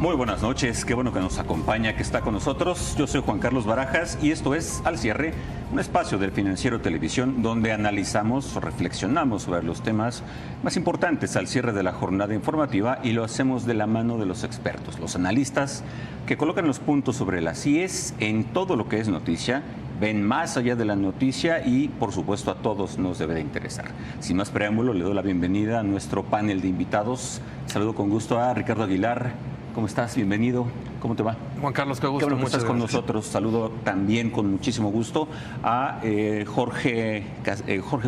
Muy buenas noches, qué bueno que nos acompaña, que está con nosotros. Yo soy Juan Carlos Barajas y esto es Al Cierre, un espacio del Financiero Televisión donde analizamos, reflexionamos sobre los temas más importantes al cierre de la jornada informativa y lo hacemos de la mano de los expertos, los analistas que colocan los puntos sobre las IES en todo lo que es noticia, ven más allá de la noticia y, por supuesto, a todos nos debe de interesar. Sin más preámbulo, le doy la bienvenida a nuestro panel de invitados. Saludo con gusto a Ricardo Aguilar. ¿Cómo estás? Bienvenido. ¿Cómo te va? Juan Carlos, qué gusto. Qué bueno que Muchas estás con gracias. nosotros. Saludo también con muchísimo gusto a Jorge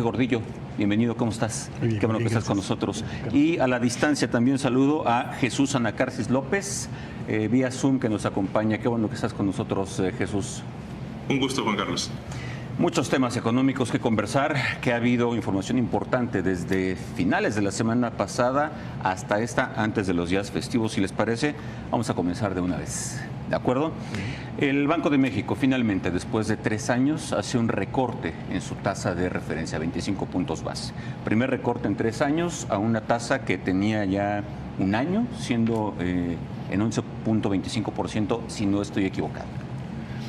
Gordillo. Bienvenido, ¿cómo estás? Bien, qué bueno que estás con nosotros. Y a la distancia también saludo a Jesús Anacarsis López, vía Zoom, que nos acompaña. Qué bueno que estás con nosotros, Jesús. Un gusto, Juan Carlos. Muchos temas económicos que conversar, que ha habido información importante desde finales de la semana pasada hasta esta, antes de los días festivos. Si les parece, vamos a comenzar de una vez. ¿De acuerdo? El Banco de México finalmente, después de 3 años, hace un recorte en su tasa de referencia, 25 puntos base. Primer recorte en 3 años a una tasa que tenía ya un año, siendo en 11.25%, si no estoy equivocado.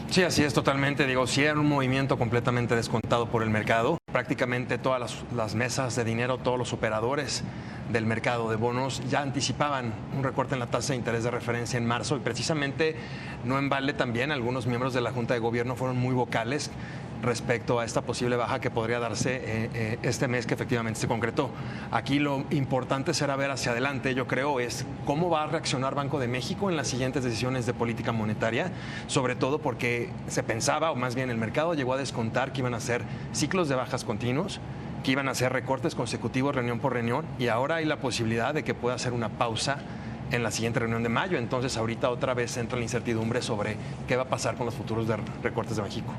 Sí, así es totalmente. Digo, sí era un movimiento completamente descontado por el mercado. Prácticamente todas las mesas de dinero, todos los operadores del mercado de bonos ya anticipaban un recorte en la tasa de interés de referencia en marzo y precisamente no en balde también algunos miembros de la Junta de Gobierno fueron muy vocales respecto a esta posible baja que podría darse este mes que efectivamente se concretó. Aquí lo importante será ver hacia adelante, yo creo, es cómo va a reaccionar Banco de México en las siguientes decisiones de política monetaria, sobre todo porque se pensaba, o más bien el mercado llegó a descontar que iban a ser ciclos de bajas continuos, que iban a ser recortes consecutivos reunión por reunión, y ahora hay la posibilidad de que pueda hacer una pausa en la siguiente reunión de mayo. Entonces ahorita otra vez entra la incertidumbre sobre qué va a pasar con los futuros de recortes de México.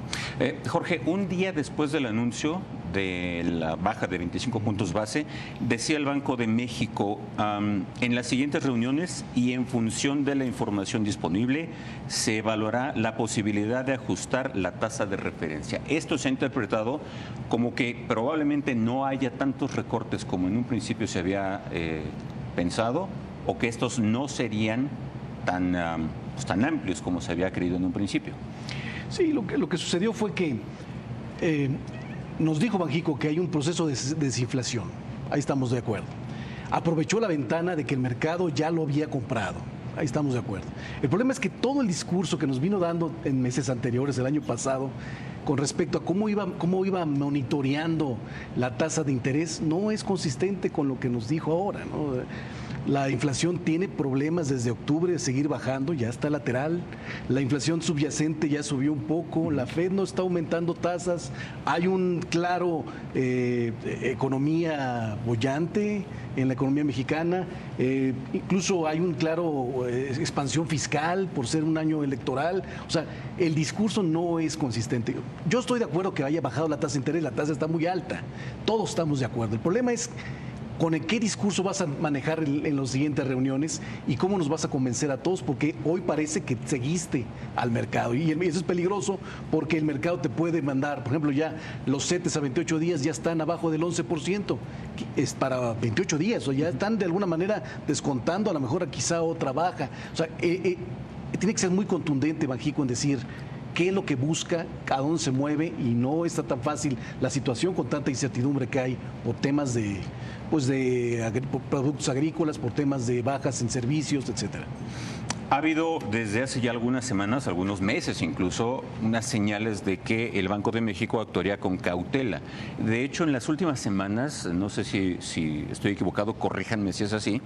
Jorge, un día después del anuncio de la baja de 25 puntos base, decía el Banco de México, en las siguientes reuniones y en función de la información disponible, se evaluará la posibilidad de ajustar la tasa de referencia. Esto se ha interpretado como que probablemente no haya tantos recortes como en un principio se había pensado, o que estos no serían tan amplios como se había creído en un principio. Sí, lo que sucedió fue que nos dijo Banxico que hay un proceso de desinflación. Ahí estamos de acuerdo. Aprovechó la ventana de que el mercado ya lo había comprado. Ahí estamos de acuerdo. El problema es que todo el discurso que nos vino dando en meses anteriores, el año pasado, con respecto a cómo iba monitoreando la tasa de interés, no es consistente con lo que nos dijo ahora, ¿no? La inflación tiene problemas desde octubre de seguir bajando, ya está lateral. La inflación subyacente ya subió un poco. La Fed no está aumentando tasas. Hay un claro economía boyante en la economía mexicana. Incluso hay un claro expansión fiscal por ser un año electoral. O sea, el discurso no es consistente. Yo estoy de acuerdo que haya bajado la tasa de interés, la tasa está muy alta. Todos estamos de acuerdo. El problema es con qué discurso vas a manejar en las siguientes reuniones y cómo nos vas a convencer a todos, porque hoy parece que seguiste al mercado y eso es peligroso porque el mercado te puede mandar, por ejemplo, ya los CETES a 28 días ya están abajo del 11%, es para 28 días, o ya están de alguna manera descontando a lo mejor quizá otra baja. O sea, tiene que ser muy contundente Banxico en decir qué es lo que busca, a dónde se mueve, y no está tan fácil la situación con tanta incertidumbre que hay por temas de productos agrícolas, por temas de bajas en servicios, etcétera. Ha habido desde hace ya algunas semanas, algunos meses incluso, unas señales de que el Banco de México actuaría con cautela. De hecho, en las últimas semanas, no sé si estoy equivocado, corríjanme si es así,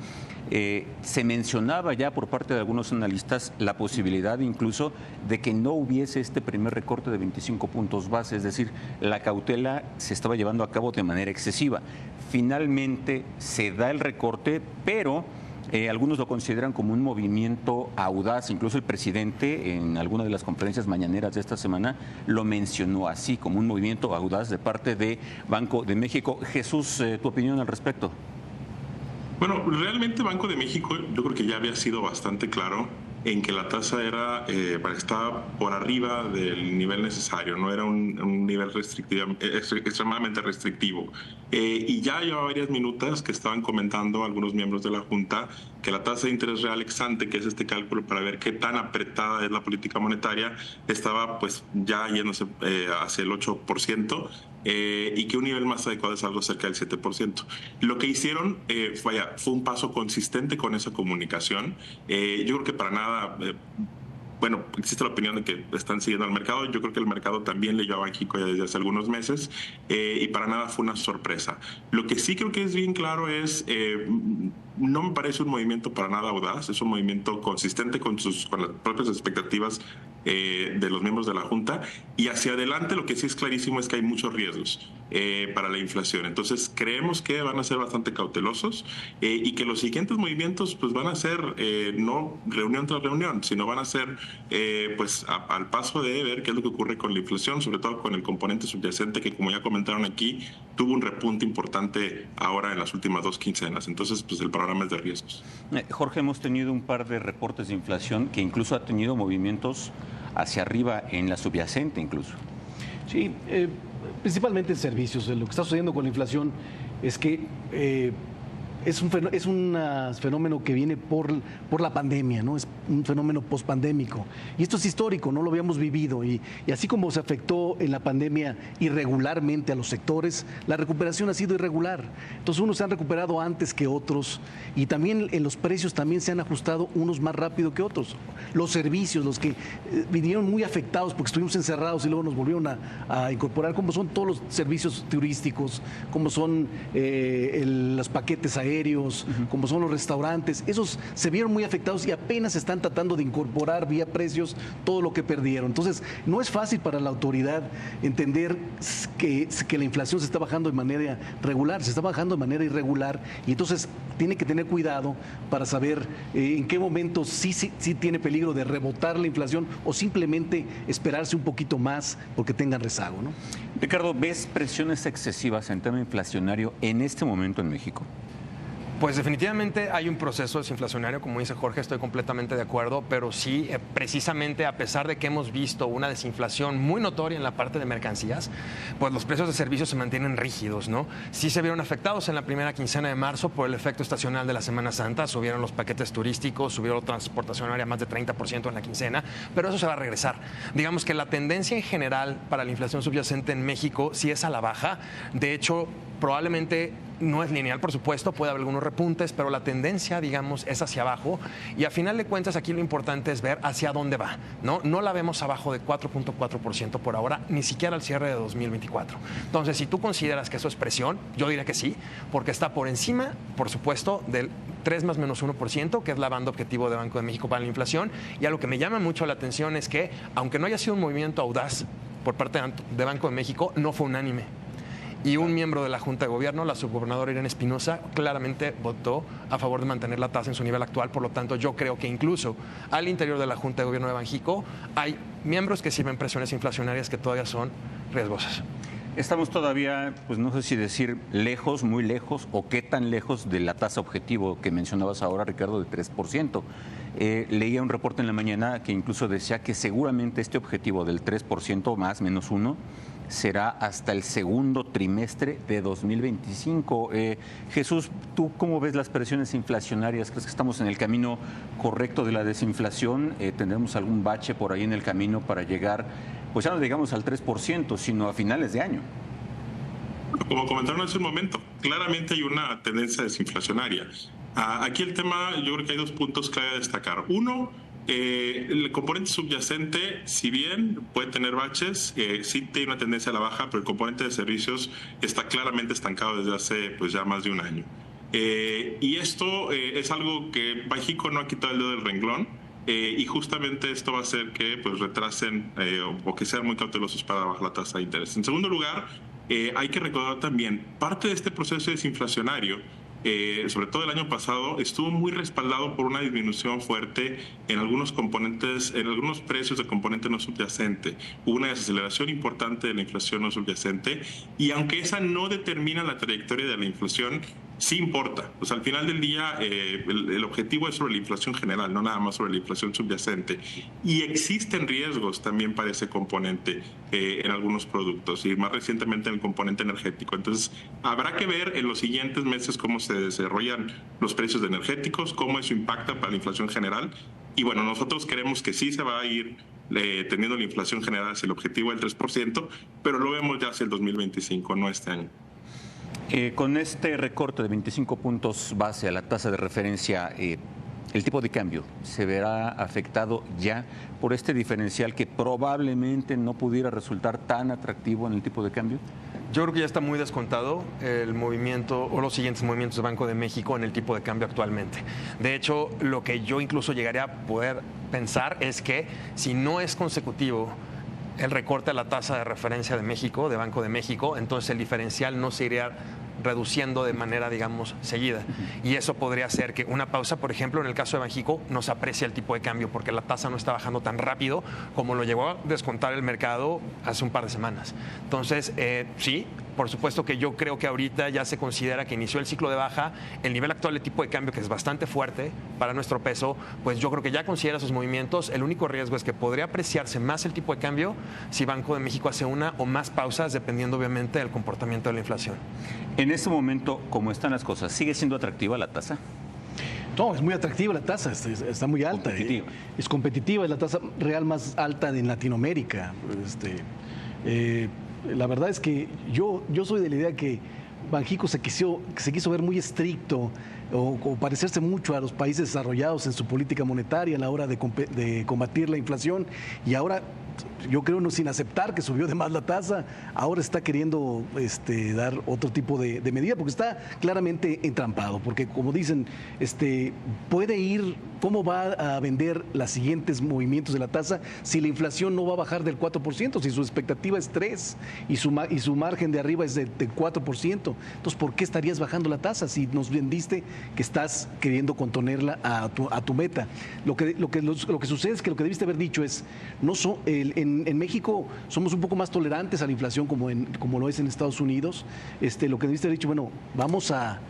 se mencionaba ya por parte de algunos analistas la posibilidad incluso de que no hubiese este primer recorte de 25 puntos base, es decir, la cautela se estaba llevando a cabo de manera excesiva. Finalmente se da el recorte, pero algunos lo consideran como un movimiento audaz. Incluso el presidente en alguna de las conferencias mañaneras de esta semana lo mencionó así, como un movimiento audaz de parte de Banco de México. Jesús, ¿tu opinión al respecto? Bueno, realmente Banco de México yo creo que ya había sido bastante claro en que la tasa estaba por arriba del nivel necesario, no era un nivel restrictivo, extremadamente restrictivo. Y ya lleva varias minutas que estaban comentando algunos miembros de la Junta que la tasa de interés real ex ante, que es este cálculo para ver qué tan apretada es la política monetaria, estaba pues ya yéndose hacia el 8%. Y que un nivel más adecuado es algo cerca del 7%. Lo que hicieron fue un paso consistente con esa comunicación. Yo creo que para nada... bueno, existe la opinión de que están siguiendo al mercado. Yo creo que el mercado también leyó a Banxico ya desde hace algunos meses y para nada fue una sorpresa. Lo que sí creo que es bien claro es, no me parece un movimiento para nada audaz, es un movimiento consistente con las propias expectativas de los miembros de la Junta, y hacia adelante lo que sí es clarísimo es que hay muchos riesgos para la inflación. Entonces creemos que van a ser bastante cautelosos y que los siguientes movimientos pues van a ser no reunión tras reunión, sino van a ser pues al paso de ver qué es lo que ocurre con la inflación, sobre todo con el componente subyacente que, como ya comentaron aquí, tuvo un repunte importante ahora en las últimas 2 quincenas. Entonces pues el panorama es de riesgos. Jorge, hemos tenido un par de reportes de inflación que incluso ha tenido movimientos hacia arriba en la subyacente incluso. Sí, principalmente en servicios. Lo que está sucediendo con la inflación es que es un fenómeno que viene por la pandemia, ¿no? Es un fenómeno pospandémico. Y esto es histórico, no lo habíamos vivido. Y así como se afectó en la pandemia irregularmente a los sectores, la recuperación ha sido irregular. Entonces unos se han recuperado antes que otros y también en los precios también se han ajustado unos más rápido que otros. Los servicios, los que vinieron muy afectados porque estuvimos encerrados y luego nos volvieron a incorporar, como son todos los servicios turísticos, como son los paquetes aéreos, como son los restaurantes, esos se vieron muy afectados y apenas están tratando de incorporar vía precios todo lo que perdieron. Entonces, no es fácil para la autoridad entender que la inflación se está bajando de manera regular, se está bajando de manera irregular, y entonces tiene que tener cuidado para saber en qué momento sí tiene peligro de rebotar la inflación o simplemente esperarse un poquito más porque tengan rezago, ¿no? Ricardo, ¿ves presiones excesivas en tema inflacionario en este momento en México? Pues definitivamente hay un proceso desinflacionario, como dice Jorge, estoy completamente de acuerdo, pero sí, precisamente a pesar de que hemos visto una desinflación muy notoria en la parte de mercancías, pues los precios de servicios se mantienen rígidos, ¿no? Sí se vieron afectados en la primera quincena de marzo por el efecto estacional de la Semana Santa, subieron los paquetes turísticos, subieron la transportación aérea más de 30% en la quincena, pero eso se va a regresar. Digamos que la tendencia en general para la inflación subyacente en México sí es a la baja, de hecho, probablemente no es lineal, por supuesto, puede haber algunos repuntes, pero la tendencia, digamos, es hacia abajo. Y a final de cuentas, aquí lo importante es ver hacia dónde va, ¿no? No la vemos abajo de 4.4% por ahora, ni siquiera al cierre de 2024. Entonces, si tú consideras que eso es presión, yo diría que sí, porque está por encima, por supuesto, del 3 más menos 1%, que es la banda objetivo de Banco de México para la inflación. Y algo que me llama mucho la atención es que, aunque no haya sido un movimiento audaz por parte de Banco de México, no fue unánime. Y un miembro de la Junta de Gobierno, la subgobernadora Irene Espinosa, claramente votó a favor de mantener la tasa en su nivel actual. Por lo tanto, yo creo que incluso al interior de la Junta de Gobierno de Banxico hay miembros que sirven presiones inflacionarias que todavía son riesgosas. Estamos todavía, pues no sé si decir lejos, muy lejos, o qué tan lejos de la tasa objetivo que mencionabas ahora, Ricardo, de 3%. Leía un reporte en la mañana que incluso decía que seguramente este objetivo del 3% más menos 1 será hasta el segundo trimestre de 2025. Jesús, ¿tú cómo ves las presiones inflacionarias? ¿Crees que estamos en el camino correcto de la desinflación? ¿Tendremos algún bache por ahí en el camino para llegar, pues ya no digamos al 3%, sino a finales de año? Como comentaron hace un momento, claramente hay una tendencia desinflacionaria. Aquí el tema, yo creo que hay 2 puntos clave a destacar. Uno, el componente subyacente, si bien puede tener baches, sí tiene una tendencia a la baja, pero el componente de servicios está claramente estancado desde hace pues ya más de un año. Y esto es algo que Banxico no ha quitado el dedo del renglón. Y justamente esto va a hacer que pues retrasen o que sean muy cautelosos para bajar la tasa de interés. En segundo lugar, hay que recordar también, parte de este proceso desinflacionario, sobre todo el año pasado, estuvo muy respaldado por una disminución fuerte en algunos componentes, en algunos precios de componente no subyacente. Hubo una desaceleración importante de la inflación no subyacente y aunque esa no determina la trayectoria de la inflación, sí importa. Pues al final del día el objetivo es sobre la inflación general, no nada más sobre la inflación subyacente. Y existen riesgos también para ese componente en algunos productos y más recientemente en el componente energético. Entonces habrá que ver en los siguientes meses cómo se desarrollan los precios de energéticos, cómo eso impacta para la inflación general. Y bueno, nosotros queremos que sí se va a ir teniendo la inflación general hacia el objetivo del 3%, pero lo vemos ya hacia el 2025, no este año. Con este recorte de 25 puntos base a la tasa de referencia, el tipo de cambio se verá afectado ya por este diferencial que probablemente no pudiera resultar tan atractivo en el tipo de cambio. Yo creo que ya está muy descontado el movimiento o los siguientes movimientos de Banco de México en el tipo de cambio actualmente. De hecho, lo que yo incluso llegaría a poder pensar es que si no es consecutivo el recorte a la tasa de referencia de México, de Banco de México, entonces el diferencial no se iría reduciendo de manera, digamos, seguida. Y eso podría hacer que una pausa, por ejemplo, en el caso de Banxico, nos aprecia el tipo de cambio porque la tasa no está bajando tan rápido como lo llegó a descontar el mercado hace un par de semanas. Entonces, sí, por supuesto que yo creo que ahorita ya se considera que inició el ciclo de baja. El nivel actual de tipo de cambio, que es bastante fuerte para nuestro peso, pues yo creo que ya considera esos movimientos. El único riesgo es que podría apreciarse más el tipo de cambio si Banco de México hace una o más pausas, dependiendo obviamente del comportamiento de la inflación. En este momento, ¿cómo están las cosas? ¿Sigue siendo atractiva la tasa? No, es muy atractiva la tasa, está muy alta. Competitiva. Es competitiva, es la tasa real más alta en Latinoamérica. La verdad es que yo soy de la idea que Banxico se quiso ver muy estricto o parecerse mucho a los países desarrollados en su política monetaria a la hora de combatir la inflación, y ahora yo creo, sin aceptar que subió de más la tasa, ahora está queriendo dar otro tipo de medida, porque está claramente entrampado, porque como dicen, puede ir, ¿cómo va a vender los siguientes movimientos de la tasa si la inflación no va a bajar del 4%, si su expectativa es 3% y su margen de arriba es de 4%? Entonces, ¿por qué estarías bajando la tasa si nos vendiste que estás queriendo contenerla a tu meta? Lo que sucede es que lo que debiste haber dicho es, en México somos un poco más tolerantes a la inflación como lo es en Estados Unidos. Lo que debiste haber dicho, bueno, vamos a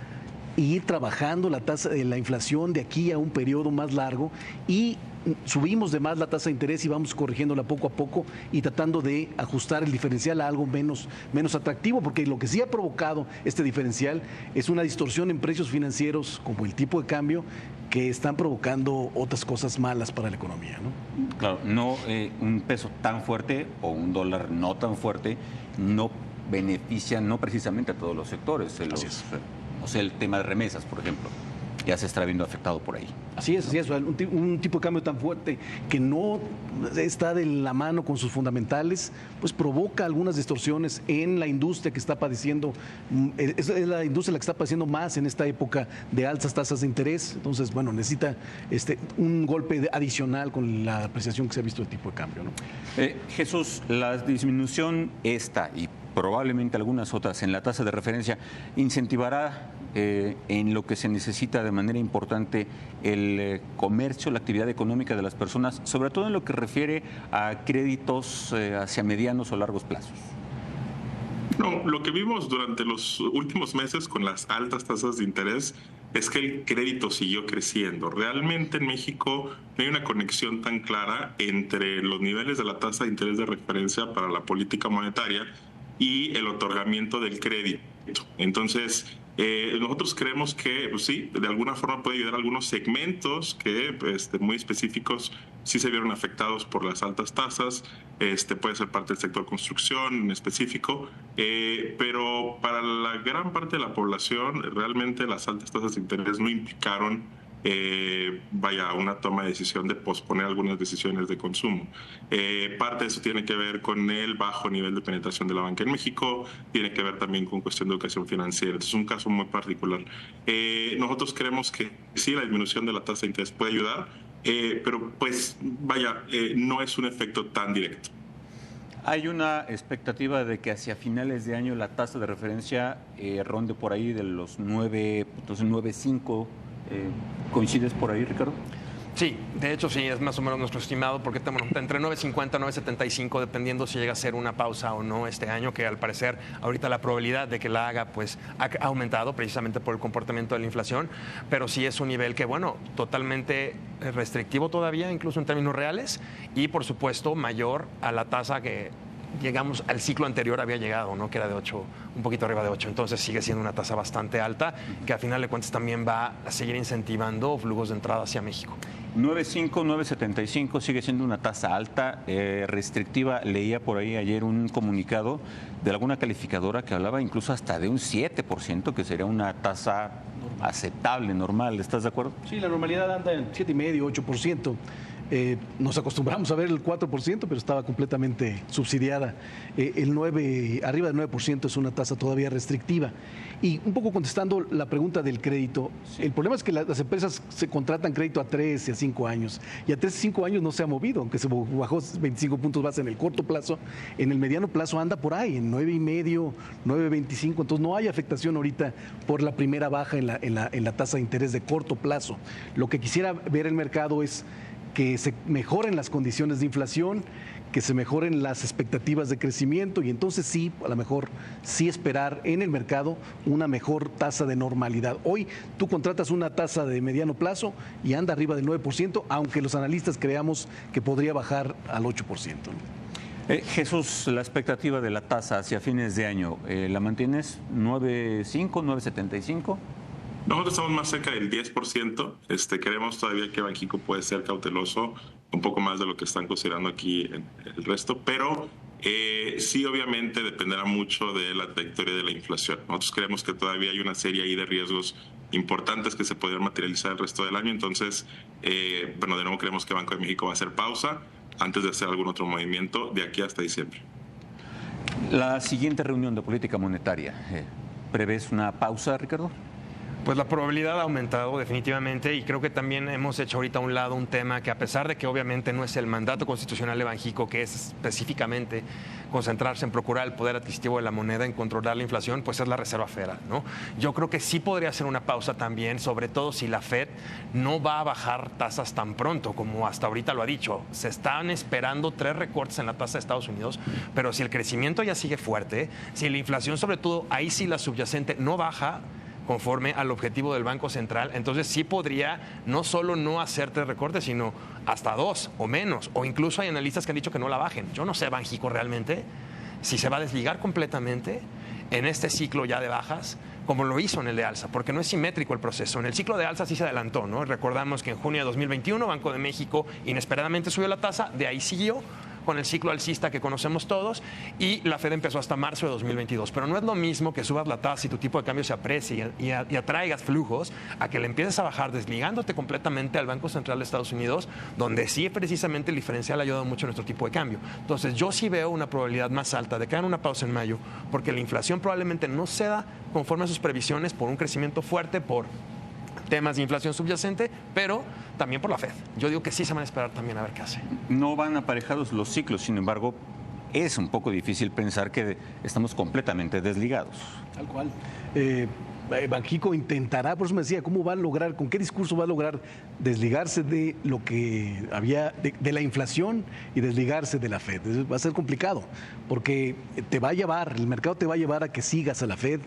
ir trabajando la tasa de la inflación de aquí a un periodo más largo y subimos de más la tasa de interés y vamos corrigiéndola poco a poco y tratando de ajustar el diferencial a algo menos atractivo, porque lo que sí ha provocado este diferencial es una distorsión en precios financieros como el tipo de cambio, que están provocando otras cosas malas para la economía, ¿no? Claro, no un peso tan fuerte o un dólar no tan fuerte no beneficia no precisamente a todos los sectores. O sea, el tema de remesas, por ejemplo, ya se está viendo afectado por ahí. Así es. Un tipo de cambio tan fuerte que no está de la mano con sus fundamentales, pues provoca algunas distorsiones en la industria que está padeciendo. Es la industria la que está padeciendo más en esta época de altas tasas de interés. Entonces, bueno, necesita un golpe adicional con la apreciación que se ha visto del tipo de cambio, ¿no? Jesús, la disminución esta y probablemente algunas otras en la tasa de referencia incentivará en lo que se necesita de manera importante el comercio, la actividad económica de las personas, sobre todo en lo que refiere a créditos hacia medianos o largos plazos. No, lo que vimos durante los últimos meses con las altas tasas de interés es que el crédito siguió creciendo. Realmente en México no hay una conexión tan clara entre los niveles de la tasa de interés de referencia para la política monetaria y el otorgamiento del crédito. Entonces, nosotros creemos que, pues sí, de alguna forma puede ayudar a algunos segmentos que muy específicos sí se vieron afectados por las altas tasas. Puede ser parte del sector construcción en específico, pero para la gran parte de la población realmente las altas tasas de interés no implicaron una toma de decisión de posponer algunas decisiones de consumo. Parte de eso tiene que ver con el bajo nivel de penetración de la banca en México, tiene que ver también con cuestión de educación financiera. Entonces, es un caso muy particular. Nosotros creemos que sí, la disminución de la tasa de interés puede ayudar, pero pues no es un efecto tan directo. Hay una expectativa de que hacia finales de año la tasa de referencia ronde por ahí de los 9.95. ¿Coincides por ahí, Ricardo? Sí, de hecho sí, es más o menos nuestro estimado, porque bueno, entre 9.50 y 9.75, dependiendo si llega a ser una pausa o no este año, que al parecer ahorita la probabilidad de que la haga pues ha aumentado precisamente por el comportamiento de la inflación, pero sí es un nivel que, bueno, totalmente restrictivo todavía, incluso en términos reales, y por supuesto mayor a la tasa que llegamos al ciclo anterior había llegado, ¿no? Que era de 8, un poquito arriba de 8. Entonces sigue siendo una tasa bastante alta, que a final de cuentas también va a seguir incentivando flujos de entrada hacia México. 9.5, 9.75 sigue siendo una tasa alta, restrictiva. Leía por ahí ayer un comunicado de alguna calificadora que hablaba incluso hasta de un 7%, que sería una tasa aceptable, normal. ¿Estás de acuerdo? Sí, la normalidad anda en 7,5%, 8%. Nos acostumbramos a ver el 4%, pero estaba completamente subsidiada. El 9, arriba del 9% es una tasa todavía restrictiva. Y un poco contestando la pregunta del crédito, sí. El problema es que las empresas se contratan crédito a 3 y a 5 años. Y a 3 y 5 años no se ha movido, aunque se bajó 25 puntos base en el corto plazo. En el mediano plazo anda por ahí, en 9,5, 9,25. Entonces no hay afectación ahorita por la primera baja en la tasa de interés de corto plazo. Lo que quisiera ver el mercado es que se mejoren las condiciones de inflación, que se mejoren las expectativas de crecimiento y entonces sí, a lo mejor sí esperar en el mercado una mejor tasa de normalidad. Hoy tú contratas una tasa de mediano plazo y anda arriba del 9%, aunque los analistas creamos que podría bajar al 8%. Jesús, la expectativa de la tasa hacia fines de año, ¿la mantienes 9.5, 9.75? Nosotros estamos más cerca del 10%. Creemos todavía que Banxico puede ser cauteloso, un poco más de lo que están considerando aquí el resto, pero sí, obviamente dependerá mucho de la trayectoria de la inflación. Nosotros creemos que todavía hay una serie ahí de riesgos importantes que se podrían materializar el resto del año. Entonces, bueno, de nuevo creemos que Banco de México va a hacer pausa antes de hacer algún otro movimiento de aquí hasta diciembre. La siguiente reunión de política monetaria, ¿prevés una pausa, Ricardo? Pues la probabilidad ha aumentado definitivamente y creo que también hemos hecho ahorita a un lado un tema que, a pesar de que obviamente no es el mandato constitucional de Banxico, que es específicamente concentrarse en procurar el poder adquisitivo de la moneda, en controlar la inflación, pues es la Reserva Federal, ¿no? Yo creo que sí podría hacer una pausa también, sobre todo si la Fed no va a bajar tasas tan pronto como hasta ahorita lo ha dicho. Se están esperando 3 recortes en la tasa de Estados Unidos, pero si el crecimiento ya sigue fuerte, si la inflación, sobre todo ahí sí la subyacente, no baja conforme al objetivo del Banco Central, entonces sí podría no solo no hacer 3 recortes, sino hasta 2 o menos, o incluso hay analistas que han dicho que no la bajen. Yo no sé, Banxico, realmente si se va a desligar completamente en este ciclo ya de bajas, como lo hizo en el de alza, porque no es simétrico el proceso. En el ciclo de alza sí se adelantó, ¿no? Recordamos que en junio de 2021 Banco de México inesperadamente subió la tasa, de ahí siguió con el ciclo alcista que conocemos todos, y la Fed empezó hasta marzo de 2022. Pero no es lo mismo que subas la tasa y tu tipo de cambio se aprecie y atraigas flujos, a que le empieces a bajar desligándote completamente al Banco Central de Estados Unidos, donde sí precisamente el diferencial ha ayudado mucho a nuestro tipo de cambio. Entonces yo sí veo una probabilidad más alta de que hagan una pausa en mayo, porque la inflación probablemente no ceda conforme a sus previsiones por un crecimiento fuerte, por temas de inflación subyacente, pero también por la Fed. Yo digo que sí se van a esperar también a ver qué hace. No van aparejados los ciclos, sin embargo, es un poco difícil pensar que estamos completamente desligados. Tal cual. Banxico intentará, por eso me decía, ¿cómo va a lograr, con qué discurso va a lograr desligarse de lo que había, de la inflación y desligarse de la Fed? Va a ser complicado, porque te va a llevar, el mercado te va a llevar a que sigas a la Fed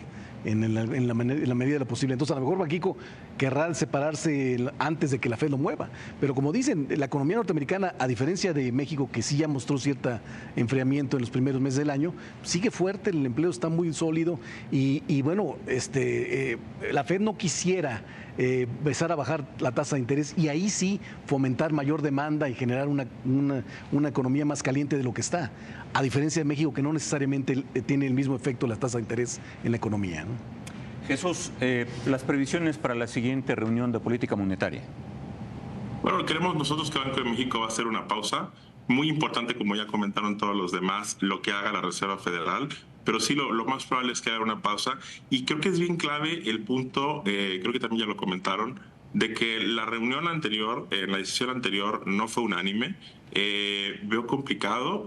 en la medida de lo posible. Entonces, a lo mejor Banxico querrá separarse antes de que la Fed lo mueva. Pero como dicen, la economía norteamericana, a diferencia de México, que sí ya mostró cierto enfriamiento en los primeros meses del año, sigue fuerte, el empleo está muy sólido y bueno, la Fed no quisiera empezar a bajar la tasa de interés y ahí sí fomentar mayor demanda y generar una economía más caliente de lo que está, a diferencia de México, que no necesariamente tiene el mismo efecto la tasa de interés en la economía, ¿no? Jesús, las previsiones para la siguiente reunión de política monetaria. Bueno, creemos nosotros que Banco de México va a hacer una pausa. Muy importante, como ya comentaron todos los demás, lo que haga la Reserva Federal, pero sí lo más probable es que haga una pausa. Y creo que es bien clave el punto, creo que también ya lo comentaron, de que la reunión anterior, la decisión anterior no fue unánime. Veo complicado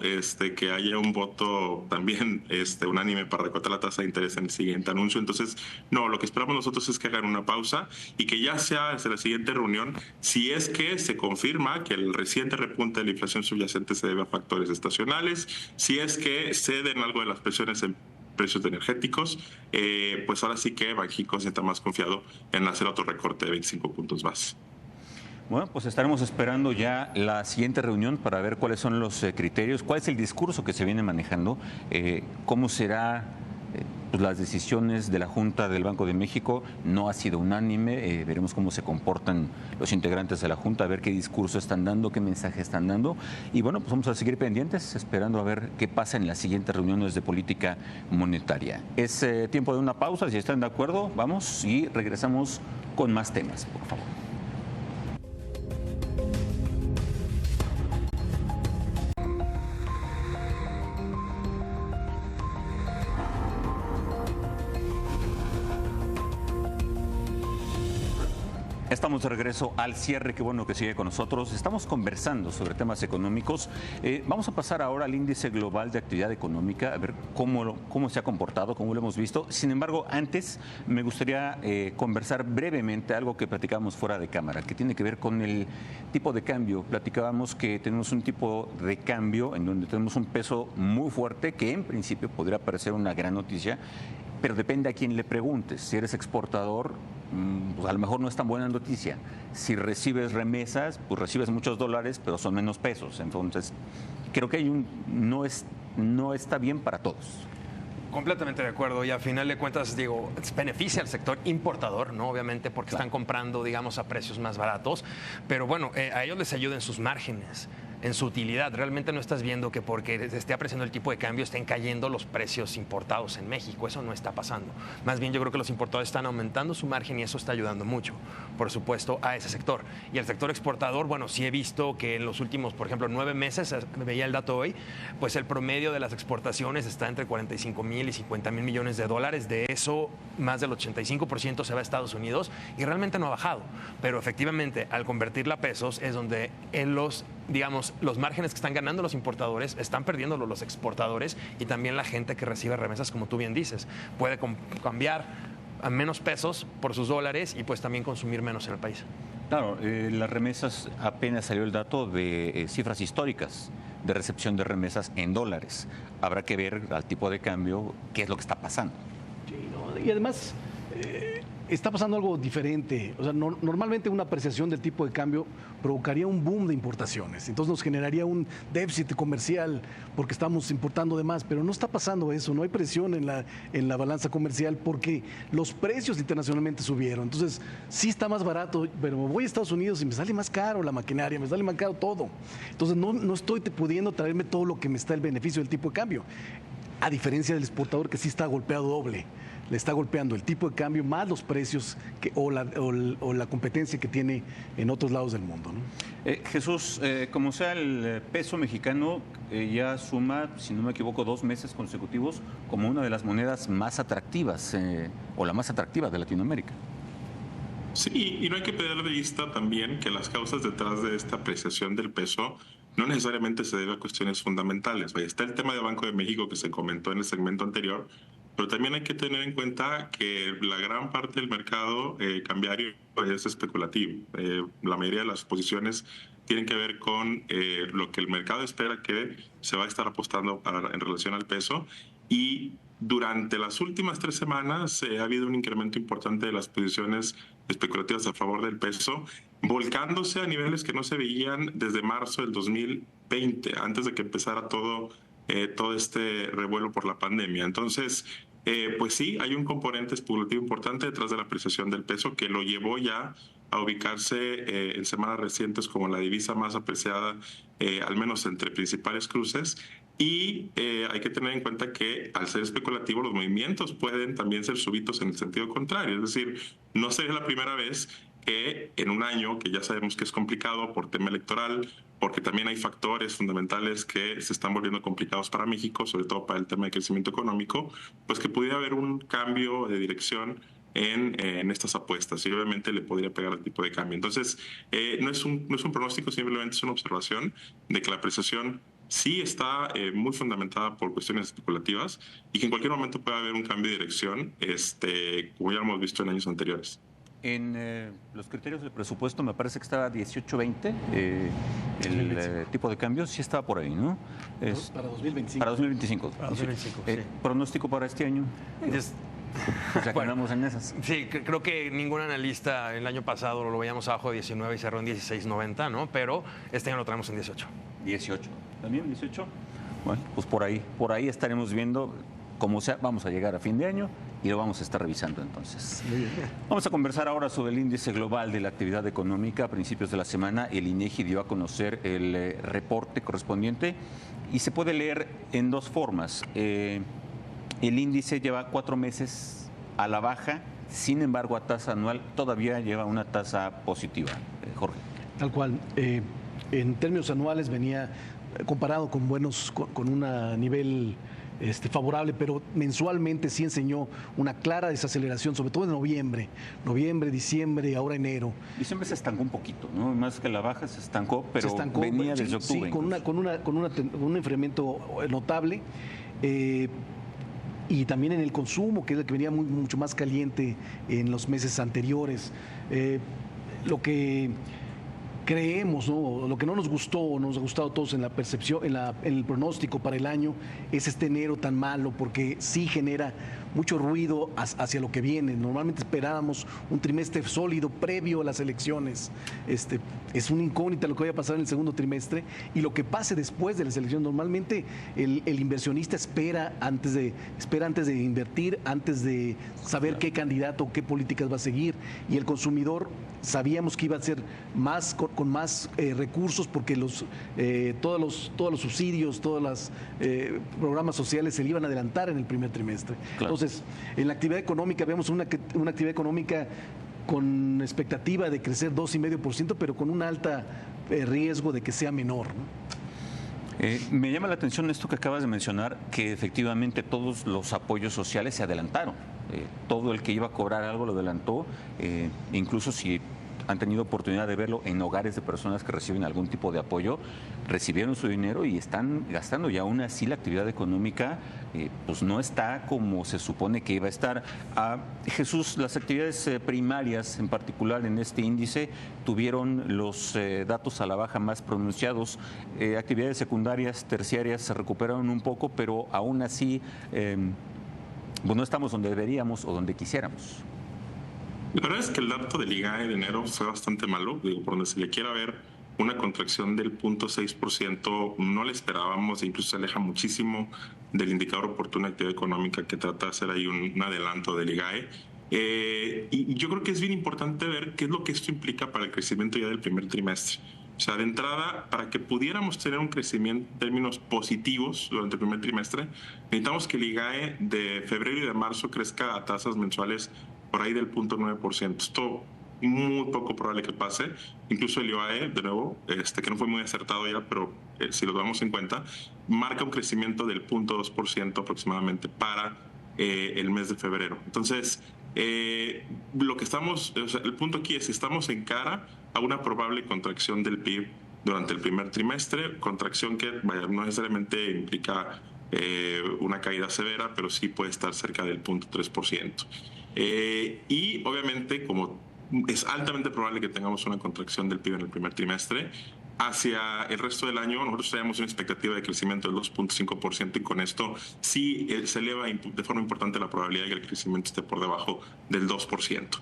que haya un voto también unánime para recortar la tasa de interés en el siguiente anuncio. Entonces, no, lo que esperamos nosotros es que hagan una pausa y que ya sea desde la siguiente reunión, si es que se confirma que el reciente repunte de la inflación subyacente se debe a factores estacionales, si es que ceden algo de las presiones en precios de energéticos, pues ahora sí que Banxico se está más confiado en hacer otro recorte de 25 puntos base. Bueno, pues estaremos esperando ya la siguiente reunión para ver cuáles son los criterios, cuál es el discurso que se viene manejando, cómo será pues las decisiones de la Junta del Banco de México. No ha sido unánime, veremos cómo se comportan los integrantes de la Junta, a ver qué discurso están dando, qué mensaje están dando. Y bueno, pues vamos a seguir pendientes, esperando a ver qué pasa en las siguientes reuniones de política monetaria. Es tiempo de una pausa, si están de acuerdo, vamos y regresamos con más temas, por favor. Estamos de regreso al cierre, qué bueno que sigue con nosotros. Estamos conversando sobre temas económicos. Vamos a pasar ahora al índice global de actividad económica, a ver cómo se ha comportado, cómo lo hemos visto. Sin embargo, antes me gustaría conversar brevemente algo que platicábamos fuera de cámara, que tiene que ver con el tipo de cambio. Platicábamos que tenemos un tipo de cambio en donde tenemos un peso muy fuerte, que en principio podría parecer una gran noticia, pero depende a quién le preguntes. Si eres exportador, pues a lo mejor no es tan buena noticia. Si recibes remesas, pues recibes muchos dólares, pero son menos pesos. Entonces, creo que no está bien para todos. Completamente de acuerdo, y a final de cuentas, digo, beneficia al sector importador, ¿no? Obviamente porque están comprando, digamos, a precios más baratos, pero bueno, a ellos les ayuda en sus márgenes, en su utilidad. Realmente no estás viendo que porque se esté apreciando el tipo de cambio estén cayendo los precios importados en México. Eso no está pasando. Más bien yo creo que los importadores están aumentando su margen y eso está ayudando mucho, por supuesto, a ese sector. Y el sector exportador, bueno, sí he visto que en los últimos, por ejemplo, 9 meses, veía el dato hoy, pues el promedio de las exportaciones está entre 45,000 y 50,000 millones de dólares. De eso, más del 85% se va a Estados Unidos y realmente no ha bajado. Pero efectivamente, al convertirla a pesos es donde en los márgenes que están ganando los importadores están perdiéndolo los exportadores y también la gente que recibe remesas, como tú bien dices, puede cambiar a menos pesos por sus dólares y pues también consumir menos en el país. Claro, las remesas, apenas salió el dato de cifras históricas de recepción de remesas en dólares. Habrá que ver al tipo de cambio qué es lo que está pasando. Sí, no, y además está pasando algo diferente. O sea, normalmente una apreciación del tipo de cambio provocaría un boom de importaciones. Entonces nos generaría un déficit comercial porque estamos importando de más. Pero no está pasando eso. No hay presión en la balanza comercial porque los precios internacionalmente subieron. Entonces sí está más barato, pero voy a Estados Unidos y me sale más caro la maquinaria, me sale más caro todo. Entonces no estoy pudiendo traerme todo lo que me está el beneficio del tipo de cambio. A diferencia del exportador que sí está golpeado doble. Le está golpeando el tipo de cambio más los precios o la competencia que tiene en otros lados del mundo, ¿no? Jesús, como sea, el peso mexicano ya suma, si no me equivoco, 2 meses consecutivos como una de las monedas más atractivas o la más atractiva de Latinoamérica. Sí, y no hay que perder de vista también que las causas detrás de esta apreciación del peso no necesariamente se debe a cuestiones fundamentales. Está el tema de Banco de México que se comentó en el segmento anterior, pero también hay que tener en cuenta que la gran parte del mercado cambiario es especulativo. La mayoría de las posiciones tienen que ver con lo que el mercado espera que se va a estar apostando en relación al peso, y durante las últimas 3 semanas ha habido un incremento importante de las posiciones especulativas a favor del peso, volcándose a niveles que no se veían desde marzo del 2020, antes de que empezara todo este revuelo por la pandemia. Entonces, pues sí, hay un componente especulativo importante detrás de la apreciación del peso que lo llevó ya a ubicarse en semanas recientes como la divisa más apreciada, al menos entre principales cruces. Y hay que tener en cuenta que al ser especulativo los movimientos pueden también ser súbitos en el sentido contrario. Es decir, no sería la primera vez que en un año, que ya sabemos que es complicado por tema electoral, porque también hay factores fundamentales que se están volviendo complicados para México, sobre todo para el tema de crecimiento económico, pues que pudiera haber un cambio de dirección en estas apuestas y obviamente le podría pegar al tipo de cambio. Entonces, no es un pronóstico, simplemente es una observación de que la apreciación sí está muy fundamentada por cuestiones especulativas y que en cualquier momento puede haber un cambio de dirección, como ya lo hemos visto en años anteriores. En los criterios del presupuesto me parece que estaba 18.20, el tipo de cambio sí estaba por ahí, ¿no? Para 2025. Para 2025. Para 2025, sí. ¿Pronóstico para este año? Pues ya que andamos en esas. Sí, creo que ningún analista el año pasado lo veíamos abajo de 19 y cerró en 16.90, ¿no? Pero este año lo traemos en 18. 18. ¿También 18? Bueno, pues por ahí estaremos viendo. Como sea, vamos a llegar a fin de año y lo vamos a estar revisando entonces. Muy bien. Vamos a conversar ahora sobre el índice global de la actividad económica. A principios de la semana, el INEGI dio a conocer el reporte correspondiente y se puede leer en dos formas. El índice lleva 4 meses a la baja, sin embargo, a tasa anual todavía lleva una tasa positiva. Jorge. Tal cual. En términos anuales venía comparado con con un nivel favorable, pero mensualmente sí enseñó una clara desaceleración, sobre todo en noviembre, diciembre, ahora enero. Diciembre se estancó un poquito, ¿no? Más que la baja se estancó, pero venía desde octubre. Sí, con un enfriamiento notable. Y también en el consumo, que es el que venía mucho más caliente en los meses anteriores. Lo que creemos, ¿no? Lo que no nos gustó, nos ha gustado a todos en la percepción, en el pronóstico para el año, es este enero tan malo, porque sí genera mucho ruido hacia lo que viene. Normalmente esperábamos un trimestre sólido previo a las elecciones. Es una incógnita lo que vaya a pasar en el segundo trimestre y lo que pase después de las elecciones. Normalmente el inversionista espera antes de invertir, antes de saber qué candidato o qué políticas va a seguir, y el consumidor sabíamos que iba a ser con más recursos, porque todos los subsidios, todos los programas sociales se le iban a adelantar en el primer trimestre. Claro. Entonces, en la actividad económica vemos una actividad económica con expectativa de crecer 2,5%, pero con un alta riesgo de que sea menor, ¿no? Me llama la atención esto que acabas de mencionar, que efectivamente todos los apoyos sociales se adelantaron. Todo el que iba a cobrar algo lo adelantó, incluso si han tenido oportunidad de verlo en hogares de personas que reciben algún tipo de apoyo, recibieron su dinero y están gastando, y aún así la actividad económica pues no está como se supone que iba a estar. Jesús, las actividades primarias en particular en este índice tuvieron los datos a la baja más pronunciados. Actividades secundarias, terciarias se recuperaron un poco, pero aún así pues no estamos donde deberíamos o donde quisiéramos. La verdad es que el dato del IGAE de enero fue bastante malo, por donde se le quiera ver una contracción del 0.6%, no le esperábamos, e incluso se aleja muchísimo del indicador oportuno de actividad económica, que trata de hacer ahí un adelanto del IGAE. Y yo creo que es bien importante ver qué es lo que esto implica para el crecimiento ya del primer trimestre. O sea, de entrada, para que pudiéramos tener un crecimiento en términos positivos durante el primer trimestre, necesitamos que el IGAE de febrero y de marzo crezca a tasas mensuales por ahí del 0.9%. Esto muy poco probable que pase. Incluso el IOAE, de nuevo, que no fue muy acertado ya, pero si lo tomamos en cuenta, marca un crecimiento del 0.2% aproximadamente para el mes de febrero. Entonces, lo que el punto aquí es que estamos en cara a una probable contracción del PIB durante el primer trimestre, contracción que no necesariamente implica una caída severa, pero sí puede estar cerca del 0.3%. Y obviamente, como es altamente probable que tengamos una contracción del PIB en el primer trimestre, hacia el resto del año nosotros tenemos una expectativa de crecimiento del 2.5%, y con esto sí se eleva de forma importante la probabilidad de que el crecimiento esté por debajo del 2%.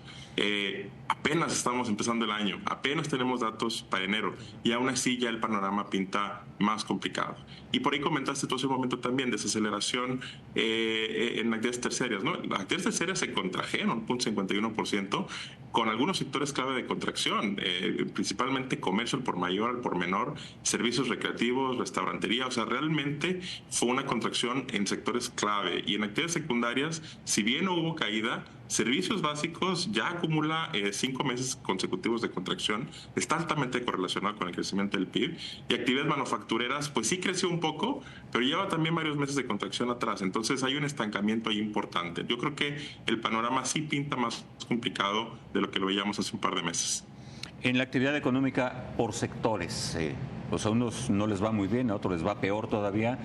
Apenas estamos empezando el año, apenas tenemos datos para enero, y aún así ya el panorama pinta más complicado. Y por ahí comentaste tú hace un momento también desaceleración en actividades terciarias, ¿no? Las actividades terciarias se contrajeron 0.51%, con algunos sectores clave de contracción, principalmente comercio al por mayor, al por menor, servicios recreativos, restaurantería. O sea, realmente fue una contracción en sectores clave. Y en actividades secundarias, si bien no hubo caída, Servicios básicos ya acumula 5 meses consecutivos de contracción, está altamente correlacionado con el crecimiento del PIB, y actividades manufactureras pues sí creció un poco, pero lleva también varios meses de contracción atrás, entonces hay un estancamiento ahí importante. Yo creo que el panorama sí pinta más complicado de lo que lo veíamos hace un par de meses. En la actividad económica por sectores, pues a unos no les va muy bien, a otros les va peor todavía.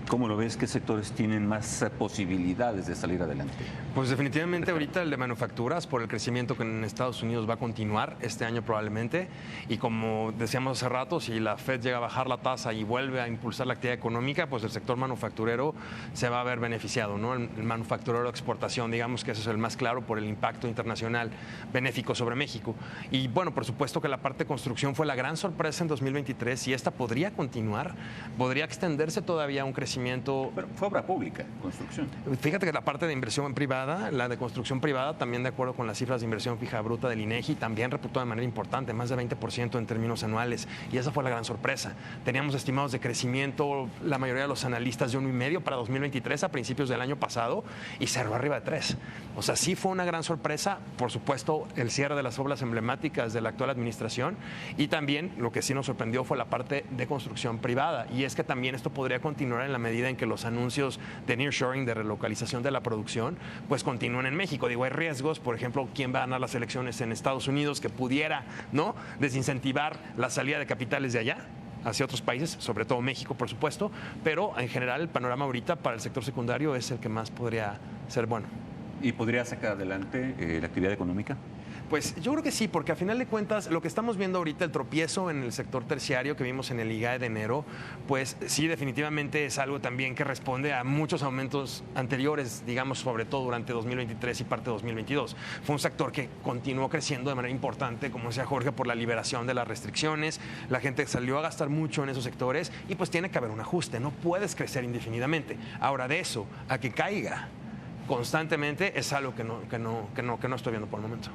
¿Cómo lo ves? ¿Qué sectores tienen más posibilidades de salir adelante? Pues definitivamente ahorita el de manufacturas, por el crecimiento que en Estados Unidos va a continuar este año probablemente, y como decíamos hace rato, si la Fed llega a bajar la tasa y vuelve a impulsar la actividad económica, pues el sector manufacturero se va a ver beneficiado, ¿no? El manufacturero de exportación, digamos que ese es el más claro por el impacto internacional benéfico sobre México. Y bueno, por supuesto que la parte de construcción fue la gran sorpresa en 2023, y esta podría continuar, podría extenderse todavía a un crecimiento. Pero fue obra pública, construcción. Fíjate que la parte de inversión privada, la de construcción privada, también de acuerdo con las cifras de inversión fija bruta del INEGI, también reputó de manera importante, más de 20% en términos anuales, y esa fue la gran sorpresa. Teníamos estimados de crecimiento, la mayoría de los analistas, de 1,5 para 2023 a principios del año pasado, y cerró arriba de 3. O sea, sí fue una gran sorpresa, por supuesto, el cierre de las obras emblemáticas de la actual administración, y también lo que sí nos sorprendió fue la parte de construcción privada, y es que también esto podría continuar en la medida en que los anuncios de nearshoring, de relocalización de la producción, pues continúen en México. Digo, hay riesgos, por ejemplo, quién va a ganar las elecciones en Estados Unidos, que pudiera, ¿no?, desincentivar la salida de capitales de allá hacia otros países, sobre todo México, por supuesto, pero en general el panorama ahorita para el sector secundario es el que más podría ser bueno. ¿Y podría sacar adelante la actividad económica? Pues yo creo que sí, porque a final de cuentas lo que estamos viendo ahorita, el tropiezo en el sector terciario que vimos en el IGAE de enero, pues sí, definitivamente es algo también que responde a muchos aumentos anteriores, digamos, sobre todo durante 2023 y parte de 2022. Fue un sector que continuó creciendo de manera importante, como decía Jorge, por la liberación de las restricciones. La gente salió a gastar mucho en esos sectores y pues tiene que haber un ajuste, no puedes crecer indefinidamente. Ahora, de eso a que caiga constantemente es algo que no estoy viendo por el momento.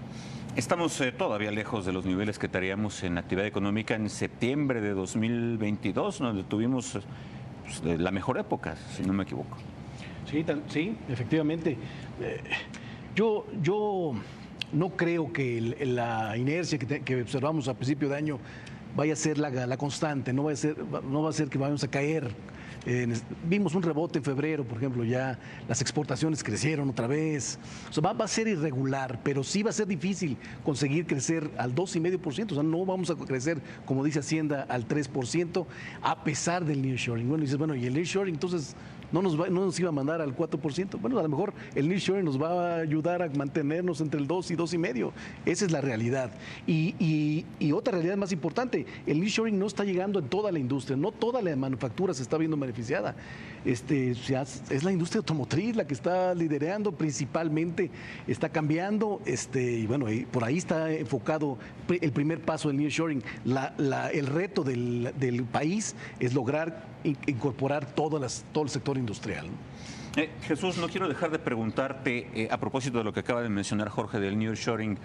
Estamos todavía lejos de los niveles que teníamos en actividad económica en septiembre de 2022, donde tuvimos pues, la mejor época, si no me equivoco. Sí, efectivamente. Yo no creo que la inercia que observamos a principio de año vaya a ser la constante, no va a ser que vayamos a caer. Vimos un rebote en febrero, por ejemplo, ya las exportaciones crecieron otra vez. O sea, va a ser irregular, pero sí va a ser difícil conseguir crecer al 2,5%. O sea, no vamos a crecer, como dice Hacienda, al 3%, a pesar del nearshoring. Bueno, dices, bueno, ¿y el nearshoring entonces no nos iba a mandar al 4%? Bueno, a lo mejor el nearshoring nos va a ayudar a mantenernos entre el 2 y 2,5%. Esa es la realidad. Y otra realidad más importante, el nearshoring no está llegando en toda la industria, no toda la manufactura se está viendo beneficiada. Es la industria automotriz la que está liderando principalmente, está cambiando, y bueno, por ahí está enfocado el primer paso del nearshoring. El reto del país es lograr incorporar todo el sector industrial, ¿no? Jesús, no quiero dejar de preguntarte, a propósito de lo que acaba de mencionar Jorge del nearshoring,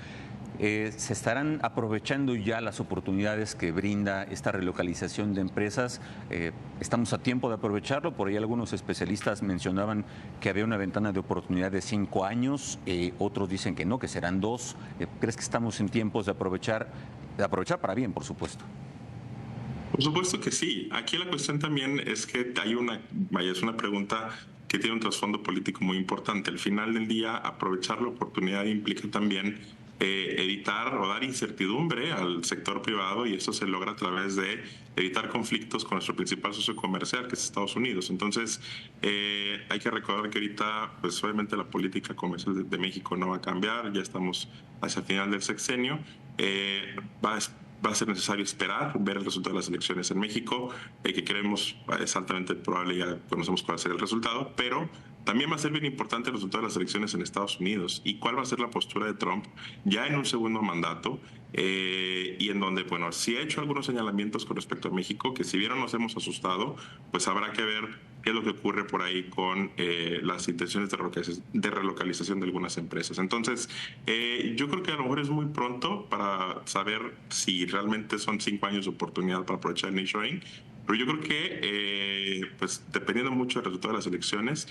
¿se estarán aprovechando ya las oportunidades que brinda esta relocalización de empresas? ¿Estamos a tiempo de aprovecharlo? Por ahí algunos especialistas mencionaban que había una ventana de oportunidad de 5 años, otros dicen que no, que serán 2. ¿Crees que estamos en tiempos de aprovechar para bien, por supuesto? Por supuesto que sí. Aquí la cuestión también es que es una pregunta que tiene un trasfondo político muy importante. Al final del día, aprovechar la oportunidad implica también evitar o dar incertidumbre al sector privado, y eso se logra a través de evitar conflictos con nuestro principal socio comercial, que es Estados Unidos. Entonces, hay que recordar que ahorita, pues obviamente la política comercial de México no va a cambiar, ya estamos hacia el final del sexenio. Va a ser necesario esperar, ver el resultado de las elecciones en México, que creemos es altamente probable, ya conocemos cuál va a ser el resultado, pero también va a ser bien importante el resultado de las elecciones en Estados Unidos y cuál va a ser la postura de Trump ya en un segundo mandato, y en donde, bueno, sí ha hecho algunos señalamientos con respecto a México, que si bien nos hemos asustado, pues habrá que ver qué es lo que ocurre por ahí con las intenciones de relocalización de algunas empresas. Entonces, yo creo que a lo mejor es muy pronto para saber si realmente son 5 años de oportunidad para aprovechar el nearshoring, pero yo creo que, pues dependiendo mucho del resultado de las elecciones,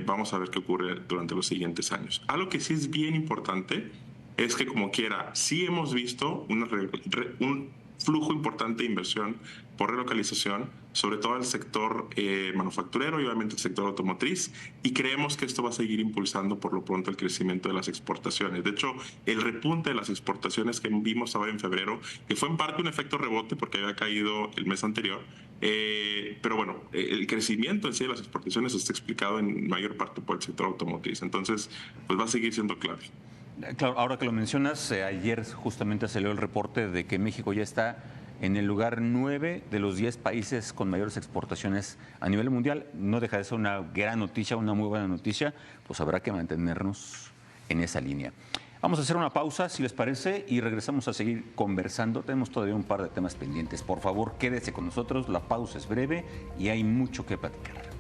Vamos a ver qué ocurre durante los siguientes años. Algo que sí es bien importante es que, como quiera, sí hemos visto un flujo importante de inversión por relocalización, sobre todo el sector manufacturero y obviamente el sector automotriz, y creemos que esto va a seguir impulsando por lo pronto el crecimiento de las exportaciones. De hecho, el repunte de las exportaciones que vimos ahora en febrero, que fue en parte un efecto rebote porque había caído el mes anterior, pero bueno, el crecimiento en sí de las exportaciones está explicado en mayor parte por el sector automotriz. Entonces, pues va a seguir siendo clave. Claro, ahora que lo mencionas, ayer justamente salió el reporte de que México ya está en el lugar 9 de los 10 países con mayores exportaciones a nivel mundial. No deja de ser una gran noticia, una muy buena noticia, pues habrá que mantenernos en esa línea. Vamos a hacer una pausa, si les parece, y regresamos a seguir conversando. Tenemos todavía un par de temas pendientes. Por favor, quédese con nosotros, la pausa es breve y hay mucho que platicar.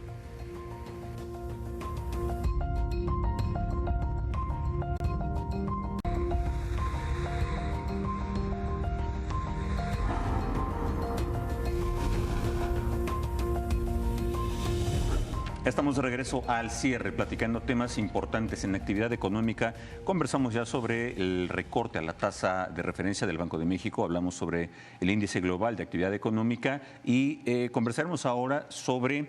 Estamos de regreso al cierre, platicando temas importantes en la actividad económica. Conversamos ya sobre el recorte a la tasa de referencia del Banco de México, hablamos sobre el índice global de actividad económica y conversaremos ahora sobre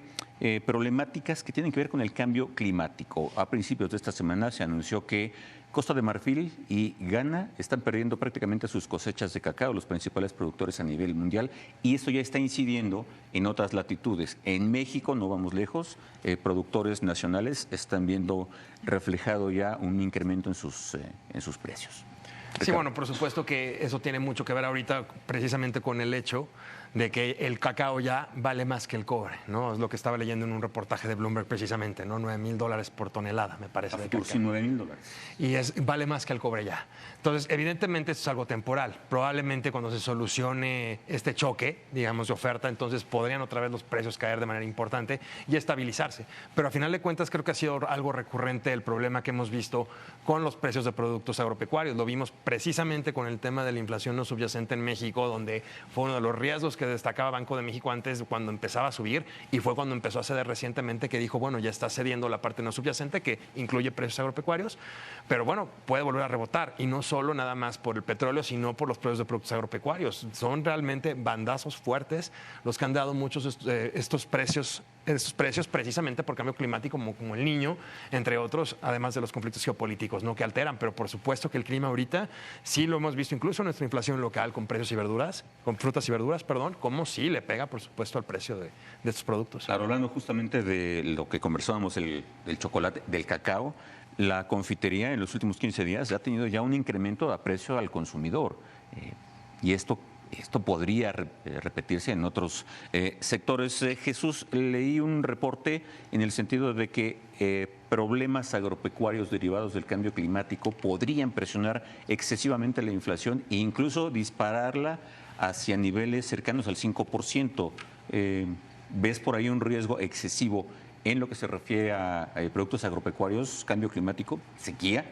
problemáticas que tienen que ver con el cambio climático. A principios de esta semana se anunció que Costa de Marfil y Ghana están perdiendo prácticamente sus cosechas de cacao, los principales productores a nivel mundial, y esto ya está incidiendo en otras latitudes. En México, no vamos lejos, productores nacionales están viendo reflejado ya un incremento en sus precios. Sí, bueno, por supuesto que eso tiene mucho que ver ahorita precisamente con el hecho de que el cacao ya vale más que el cobre, ¿no? Es lo que estaba leyendo en un reportaje de Bloomberg precisamente, ¿no? $9,000 por tonelada, me parece. Sí, $9,000. Y vale más que el cobre ya. Entonces, evidentemente esto es algo temporal. Probablemente cuando se solucione este choque, digamos, de oferta, entonces podrían otra vez los precios caer de manera importante y estabilizarse. Pero a final de cuentas creo que ha sido algo recurrente el problema que hemos visto con los precios de productos agropecuarios. Lo vimos precisamente con el tema de la inflación no subyacente en México, donde fue uno de los riesgos que destacaba Banco de México antes cuando empezaba a subir, y fue cuando empezó a ceder recientemente que dijo, bueno, ya está cediendo la parte no subyacente que incluye precios agropecuarios, pero bueno, puede volver a rebotar, y no solo nada más por el petróleo, sino por los precios de productos agropecuarios. Son realmente bandazos fuertes los que han dado muchos estos precios precisamente por cambio climático, como el Niño, entre otros, además de los conflictos geopolíticos, ¿no?, que alteran. Pero por supuesto que el clima ahorita sí lo hemos visto incluso en nuestra inflación local con precios y verduras, con frutas y verduras, perdón, como sí le pega por supuesto al precio de estos productos. Claro, hablando justamente de lo que conversábamos, del chocolate, del cacao, la confitería en los últimos 15 días ha tenido ya un incremento de precio al consumidor, y esto podría repetirse en otros sectores. Jesús, leí un reporte en el sentido de que problemas agropecuarios derivados del cambio climático podrían presionar excesivamente la inflación e incluso dispararla hacia niveles cercanos al 5%. ¿Ves por ahí un riesgo excesivo en lo que se refiere a productos agropecuarios, cambio climático, sequía?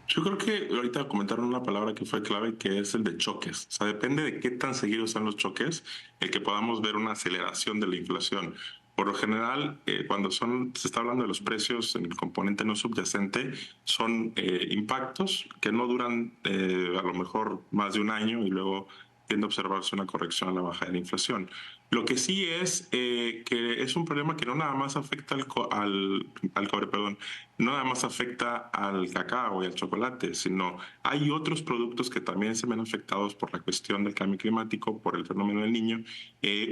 Yo creo que ahorita comentaron una palabra que fue clave, que es el de choques. O sea, depende de qué tan seguidos sean los choques, el que podamos ver una aceleración de la inflación. Por lo general, cuando se está hablando de los precios en el componente no subyacente, son impactos que no duran a lo mejor más de un año y luego tiende a observarse una corrección a la baja de la inflación. Lo que sí es que es un problema que no nada más afecta al cobre, perdón, no nada más afecta al cacao y al chocolate, sino hay otros productos que también se ven afectados por la cuestión del cambio climático, por el fenómeno del Niño.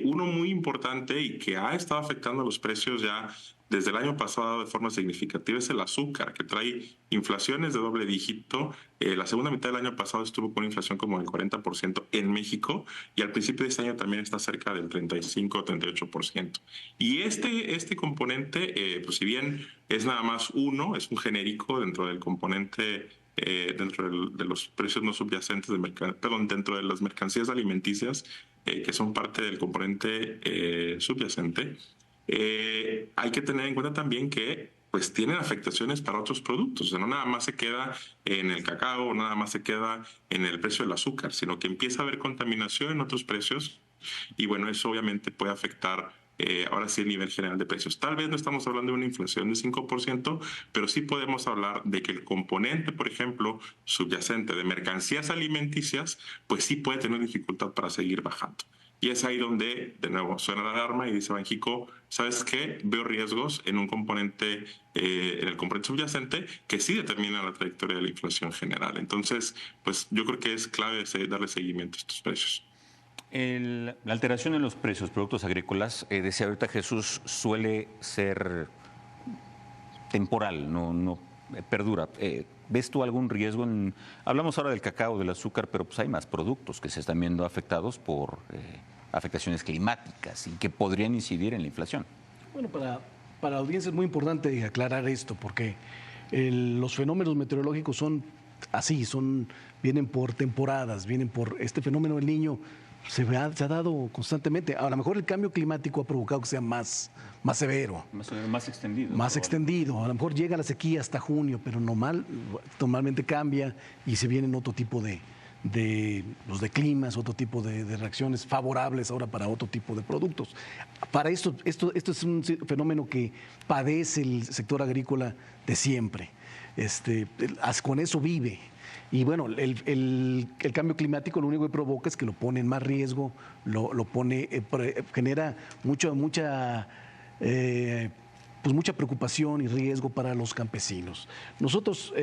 Uno muy importante y que ha estado afectando los precios ya desde el año pasado de forma significativa es el azúcar, que trae inflaciones de doble dígito. La segunda mitad del año pasado estuvo con una inflación como del 40% en México, y al principio de este año también está cerca del 35 o 38%. Y este componente, pues si bien es nada más uno, es un genérico dentro del componente, dentro de los precios no subyacentes, dentro de las mercancías alimenticias, que son parte del componente subyacente. Hay que tener en cuenta también que pues tienen afectaciones para otros productos. O sea, no nada más se queda en el cacao, nada más se queda en el precio del azúcar, sino que empieza a haber contaminación en otros precios, y bueno, eso obviamente puede afectar ahora sí el nivel general de precios. Tal vez no estamos hablando de una inflación de 5%, pero sí podemos hablar de que el componente, por ejemplo, subyacente de mercancías alimenticias, pues sí puede tener dificultad para seguir bajando. Y es ahí donde, de nuevo, suena la alarma y dice Banxico, ¿sabes qué? Veo riesgos en un componente, en el componente subyacente, que sí determina la trayectoria de la inflación general. Entonces, pues yo creo que es clave darle seguimiento a estos precios. La alteración en los precios de productos agrícolas, decía ahorita Jesús, suele ser temporal, no perdura. ¿Ves tú algún riesgo? Hablamos ahora del cacao, del azúcar, pero pues hay más productos que se están viendo afectados por afectaciones climáticas y que podrían incidir en la inflación. Bueno, para la audiencia es muy importante aclarar esto, porque los fenómenos meteorológicos son así, vienen por temporadas, vienen por este fenómeno del Niño. Se ha dado constantemente. A lo mejor el cambio climático ha provocado que sea más severo. Más extendido. Más extendido. A lo mejor llega la sequía hasta junio, pero normalmente cambia y se vienen otro tipo de climas, otro tipo de reacciones favorables ahora para otro tipo de productos. Para esto es un fenómeno que padece el sector agrícola de siempre. Con eso vive. Y bueno, el cambio climático lo único que provoca es que lo pone en más riesgo, genera mucha preocupación y riesgo para los campesinos. Nosotros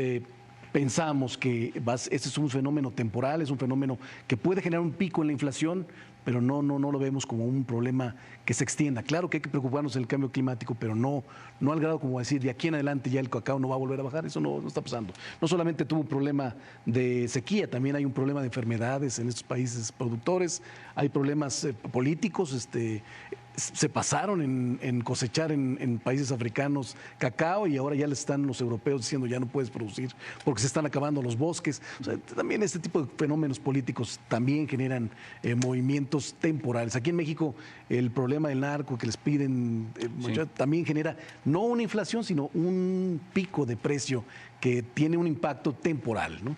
pensamos que este es un fenómeno temporal, es un fenómeno que puede generar un pico en la inflación, pero no lo vemos como un problema que se extienda. Claro que hay que preocuparnos del cambio climático, pero no al grado como decir, de aquí en adelante ya el cacao no va a volver a bajar, eso no está pasando. No solamente tuvo un problema de sequía, también hay un problema de enfermedades en estos países productores, hay problemas políticos, se pasaron en cosechar en países africanos cacao y ahora ya le están los europeos diciendo ya no puedes producir porque se están acabando los bosques. O sea, también este tipo de fenómenos políticos también generan movimientos temporales. Aquí en México el problema del narco que les piden también genera no una inflación sino un pico de precio que tiene un impacto temporal, ¿no?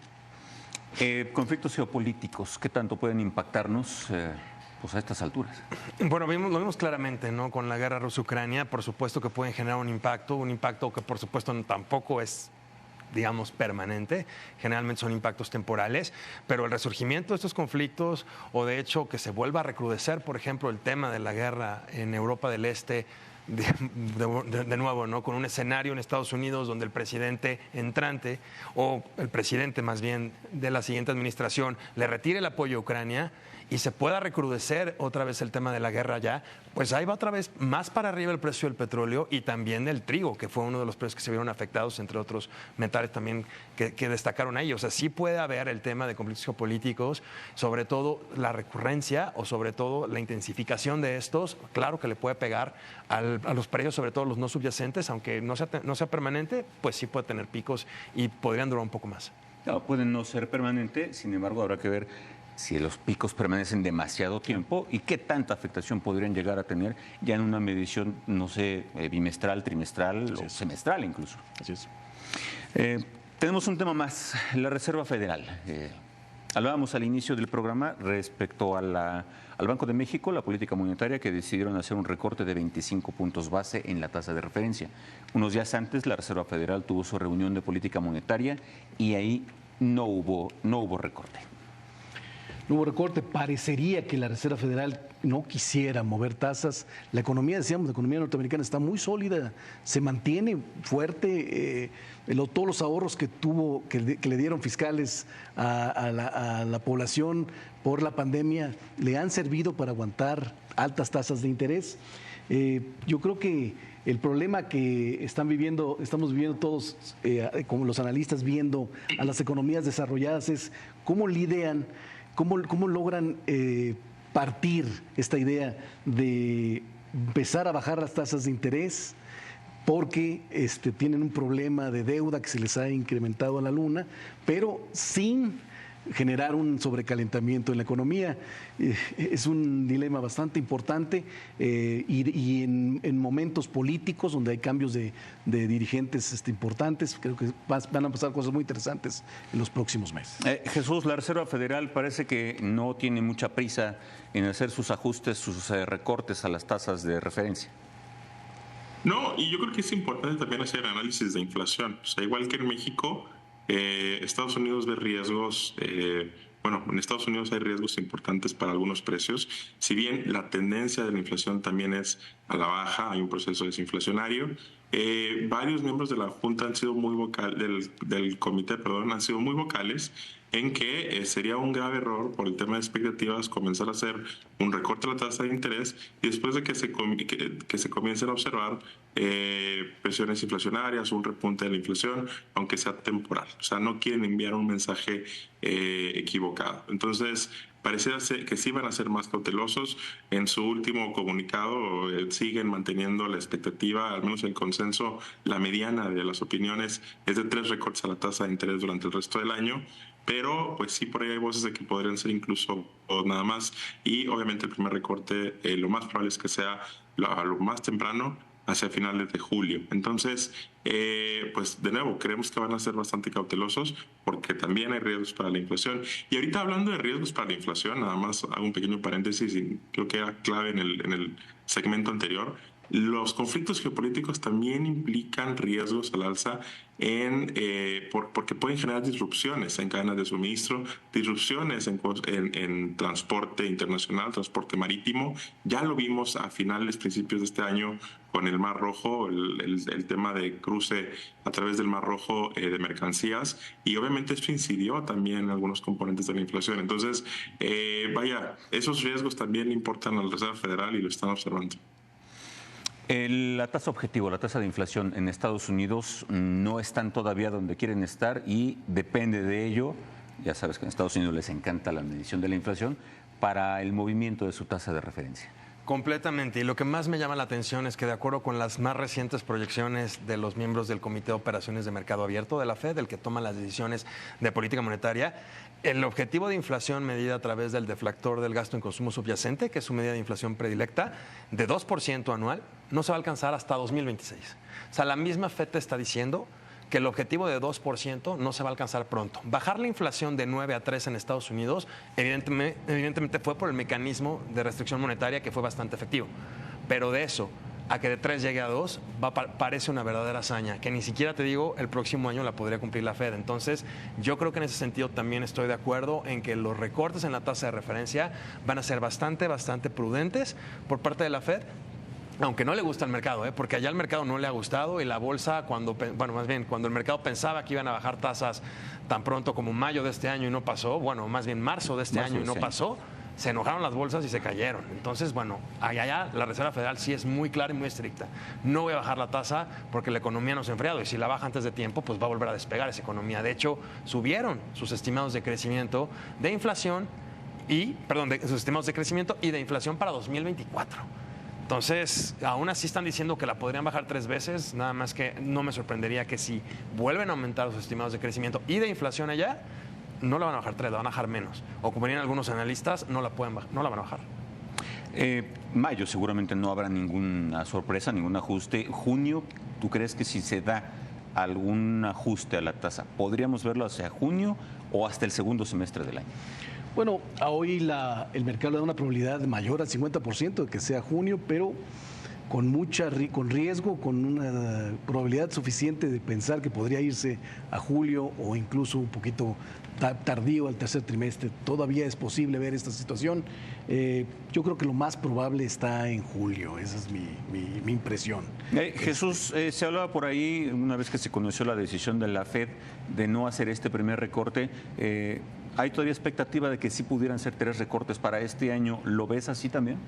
Conflictos geopolíticos, ¿qué tanto pueden impactarnos? Pues a estas alturas. Bueno, lo vimos claramente, ¿no? Con la guerra Rusia-Ucrania, por supuesto que pueden generar un impacto que por supuesto tampoco es, digamos, permanente. Generalmente son impactos temporales, pero el resurgimiento de estos conflictos o de hecho que se vuelva a recrudecer, por ejemplo, el tema de la guerra en Europa del Este, de nuevo, ¿no? Con un escenario en Estados Unidos donde el presidente entrante o el presidente más bien de la siguiente administración le retire el apoyo a Ucrania y se pueda recrudecer otra vez el tema de la guerra ya, pues ahí va otra vez más para arriba el precio del petróleo y también del trigo, que fue uno de los precios que se vieron afectados, entre otros metales también que destacaron ahí. O sea, sí puede haber el tema de conflictos geopolíticos, sobre todo la recurrencia o sobre todo la intensificación de estos, claro que le puede pegar a los precios, sobre todo los no subyacentes, aunque no sea permanente, pues sí puede tener picos y podrían durar un poco más. No, pueden no ser permanente, sin embargo habrá que ver si los picos permanecen demasiado tiempo y qué tanta afectación podrían llegar a tener ya en una medición, no sé, bimestral, trimestral o semestral incluso. Así es. Tenemos un tema más, la Reserva Federal. Hablábamos al inicio del programa respecto al Banco de México, la política monetaria, que decidieron hacer un recorte de 25 puntos base en la tasa de referencia. Unos días antes, la Reserva Federal tuvo su reunión de política monetaria y ahí no hubo recorte. No hubo recorte, parecería que la Reserva Federal no quisiera mover tasas. La economía, decíamos, la economía norteamericana está muy sólida, se mantiene fuerte. Todos los ahorros que le dieron fiscales a la población por la pandemia le han servido para aguantar altas tasas de interés. Yo creo que el problema que estamos viviendo todos, como los analistas viendo a las economías desarrolladas, es cómo lidian. ¿Cómo logran partir esta idea de empezar a bajar las tasas de interés porque tienen un problema de deuda que se les ha incrementado a la luna, pero sin generar un sobrecalentamiento en la economía. Es un dilema bastante importante y en momentos políticos donde hay cambios de dirigentes importantes, creo que van a pasar cosas muy interesantes en los próximos meses. Jesús, la Reserva Federal parece que no tiene mucha prisa en hacer sus ajustes, sus recortes a las tasas de referencia. No, y yo creo que es importante también hacer análisis de inflación. O sea, igual que en México, Estados Unidos ve riesgos, en Estados Unidos hay riesgos importantes para algunos precios. Si bien la tendencia de la inflación también es a la baja, hay un proceso desinflacionario. Varios miembros de la Junta han sido muy del comité, han sido muy vocales en que sería un grave error por el tema de expectativas comenzar a hacer un recorte de la tasa de interés y después de que se comiencen a observar presiones inflacionarias, un repunte de la inflación, aunque sea temporal. O sea, no quieren enviar un mensaje equivocado. Entonces, pareciera que sí van a ser más cautelosos. En su último comunicado siguen manteniendo la expectativa, al menos el consenso, la mediana de las opiniones es de 3 recortes a la tasa de interés durante el resto del año. Pero pues sí, por ahí hay voces de que podrían ser incluso nada más. Y obviamente el primer recorte lo más probable es que sea lo más temprano, hacia finales de julio. Entonces, pues de nuevo, creemos que van a ser bastante cautelosos porque también hay riesgos para la inflación. Y ahorita hablando de riesgos para la inflación, nada más hago un pequeño paréntesis y creo que era clave en el segmento anterior. Los conflictos geopolíticos también implican riesgos al alza porque pueden generar disrupciones en cadenas de suministro, disrupciones en transporte internacional, transporte marítimo. Ya lo vimos a principios de este año con el Mar Rojo, el tema de cruce a través del Mar Rojo de mercancías, y obviamente esto incidió también en algunos componentes de la inflación. Entonces, esos riesgos también le importan a la Reserva Federal y lo están observando. La tasa objetivo, la tasa de inflación en Estados Unidos no están todavía donde quieren estar y depende de ello, ya sabes que en Estados Unidos les encanta la medición de la inflación, para el movimiento de su tasa de referencia. Completamente. Y lo que más me llama la atención es que de acuerdo con las más recientes proyecciones de los miembros del Comité de Operaciones de Mercado Abierto de la Fed, el que toma las decisiones de política monetaria, el objetivo de inflación medida a través del deflactor del gasto en consumo subyacente, que es su medida de inflación predilecta, de 2% anual, no se va a alcanzar hasta 2026. O sea, la misma Fed te está diciendo que el objetivo de 2% no se va a alcanzar pronto. Bajar la inflación de 9 a 3 en Estados Unidos, evidentemente fue por el mecanismo de restricción monetaria que fue bastante efectivo. Pero de eso a que de 3 llegue a 2, parece una verdadera hazaña, que ni siquiera, te digo, el próximo año la podría cumplir la Fed. Entonces, yo creo que en ese sentido también estoy de acuerdo en que los recortes en la tasa de referencia van a ser bastante prudentes por parte de la Fed. Aunque no le gusta al mercado, porque allá al mercado no le ha gustado y la bolsa, cuando el mercado pensaba que iban a bajar tasas tan pronto como mayo de este año y no pasó, más bien marzo de este año y no pasó, se enojaron las bolsas y se cayeron. Entonces, allá la Reserva Federal sí es muy clara y muy estricta. No voy a bajar la tasa porque la economía no se ha enfriado y si la baja antes de tiempo, pues va a volver a despegar esa economía. De hecho, subieron sus estimados de crecimiento de inflación sus estimados de crecimiento y de inflación para 2024. Entonces, aún así están diciendo que la podrían bajar 3 veces, nada más que no me sorprendería que si vuelven a aumentar los estimados de crecimiento y de inflación allá, no la van a bajar 3, la van a bajar menos. O como dirían algunos analistas, no la van a bajar. Mayo seguramente no habrá ninguna sorpresa, ningún ajuste. Junio, ¿tú crees que si se da algún ajuste a la tasa, podríamos verlo hacia junio o hasta el segundo semestre del año? Bueno, hoy el mercado da una probabilidad mayor al 50% de que sea junio, pero con riesgo, con una probabilidad suficiente de pensar que podría irse a julio o incluso un poquito tardío al tercer trimestre. Todavía es posible ver esta situación. Yo creo que lo más probable está en julio, esa es mi impresión. Jesús, se hablaba por ahí, una vez que se conoció la decisión de la Fed de no hacer este primer recorte, ¿hay todavía expectativa de que sí pudieran ser 3 recortes para este año? ¿Lo ves así también?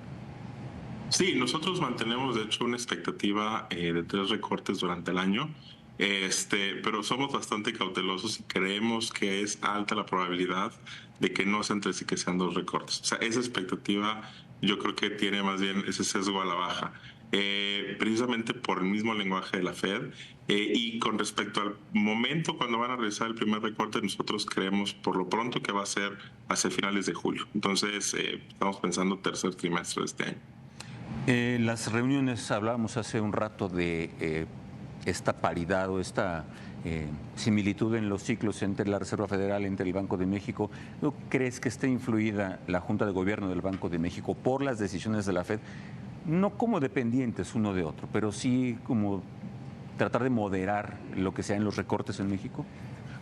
Sí, nosotros mantenemos de hecho una expectativa de 3 recortes durante el año, pero somos bastante cautelosos y creemos que es alta la probabilidad de que no sean 3 y que sean 2 recortes. O sea, esa expectativa yo creo que tiene más bien ese sesgo a la baja. precisamente por el mismo lenguaje de la Fed. Y con respecto al momento cuando van a realizar el primer recorte, nosotros creemos por lo pronto que va a ser hacia finales de julio. Entonces, estamos pensando tercer trimestre de este año. Las reuniones, hablábamos hace un rato de esta paridad o esta similitud en los ciclos entre la Reserva Federal, entre el Banco de México. ¿No crees que esté influida la Junta de Gobierno del Banco de México por las decisiones de la Fed? No como dependientes uno de otro, pero sí como tratar de moderar lo que sea en los recortes en México.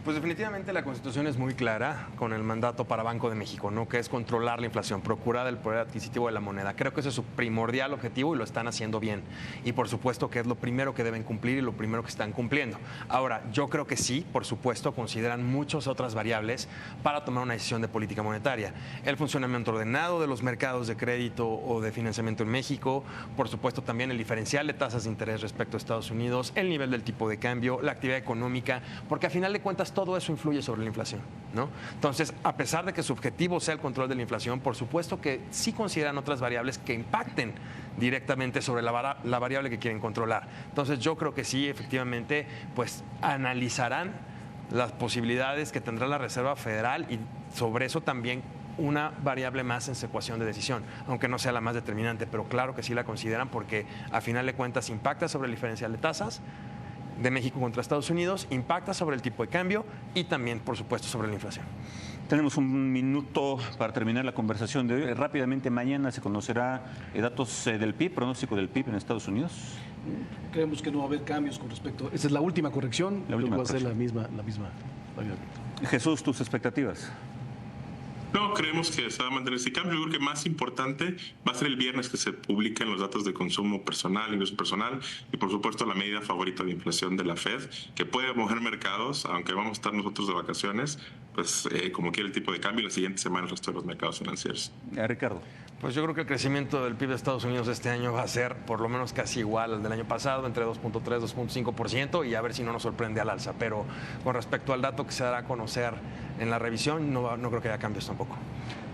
Pues definitivamente la Constitución es muy clara con el mandato para Banco de México, ¿no? Que es controlar la inflación, procurar el poder adquisitivo de la moneda. Creo que ese es su primordial objetivo y lo están haciendo bien. Y por supuesto que es lo primero que deben cumplir y lo primero que están cumpliendo. Ahora, yo creo que sí, por supuesto, consideran muchas otras variables para tomar una decisión de política monetaria. El funcionamiento ordenado de los mercados de crédito o de financiamiento en México, por supuesto también el diferencial de tasas de interés respecto a Estados Unidos, el nivel del tipo de cambio, la actividad económica, porque a final de cuentas todo eso influye sobre la inflación, ¿no? Entonces, a pesar de que su objetivo sea el control de la inflación, por supuesto que sí consideran otras variables que impacten directamente sobre la variable que quieren controlar. Entonces, yo creo que sí, efectivamente, pues analizarán las posibilidades que tendrá la Reserva Federal y sobre eso también una variable más en su ecuación de decisión, aunque no sea la más determinante, pero claro que sí la consideran porque a final de cuentas impacta sobre el diferencial de tasas de México contra Estados Unidos, impacta sobre el tipo de cambio y también, por supuesto, sobre la inflación. Tenemos un minuto para terminar la conversación de hoy. Rápidamente, mañana se conocerá datos del PIB, pronóstico del PIB en Estados Unidos. Creemos que no va a haber cambios con respecto. Esa es la última corrección, va a ser la misma. Jesús, tus expectativas. No, creemos que se va a mantener ese cambio. Yo creo que más importante va a ser el viernes que se publiquen los datos de consumo personal, ingreso personal y por supuesto la medida favorita de inflación de la Fed, que puede mover mercados, aunque vamos a estar nosotros de vacaciones, pues como quiera el tipo de cambio, la siguiente semana el resto de los mercados financieros. Ricardo. Pues yo creo que el crecimiento del PIB de Estados Unidos este año va a ser por lo menos casi igual al del año pasado, entre 2.3 y 2.5%, y a ver si no nos sorprende al alza. Pero con respecto al dato que se dará a conocer en la revisión, no creo que haya cambios tampoco.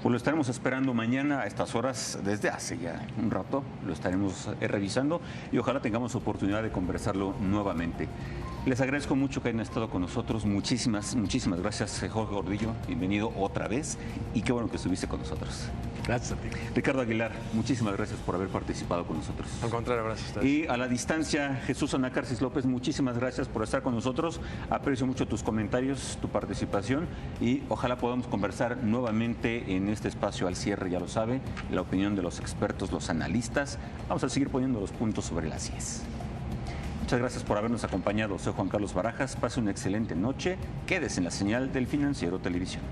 Pues lo estaremos esperando mañana a estas horas, desde hace ya un rato, lo estaremos revisando y ojalá tengamos oportunidad de conversarlo nuevamente. Les agradezco mucho que hayan estado con nosotros. Muchísimas gracias, Jorge Gordillo. Bienvenido otra vez y qué bueno que estuviste con nosotros. Gracias a ti. Ricardo Aguilar, muchísimas gracias por haber participado con nosotros. Al contrario, gracias a ustedes. Y a la distancia, Jesús Anacarsis López, muchísimas gracias por estar con nosotros. Aprecio mucho tus comentarios, tu participación y ojalá podamos conversar nuevamente en este espacio al cierre, ya lo sabe, la opinión de los expertos, los analistas. Vamos a seguir poniendo los puntos sobre las IES. Muchas gracias por habernos acompañado. Soy Juan Carlos Barajas. Pase una excelente noche. Quédese en la señal del Financiero Televisión.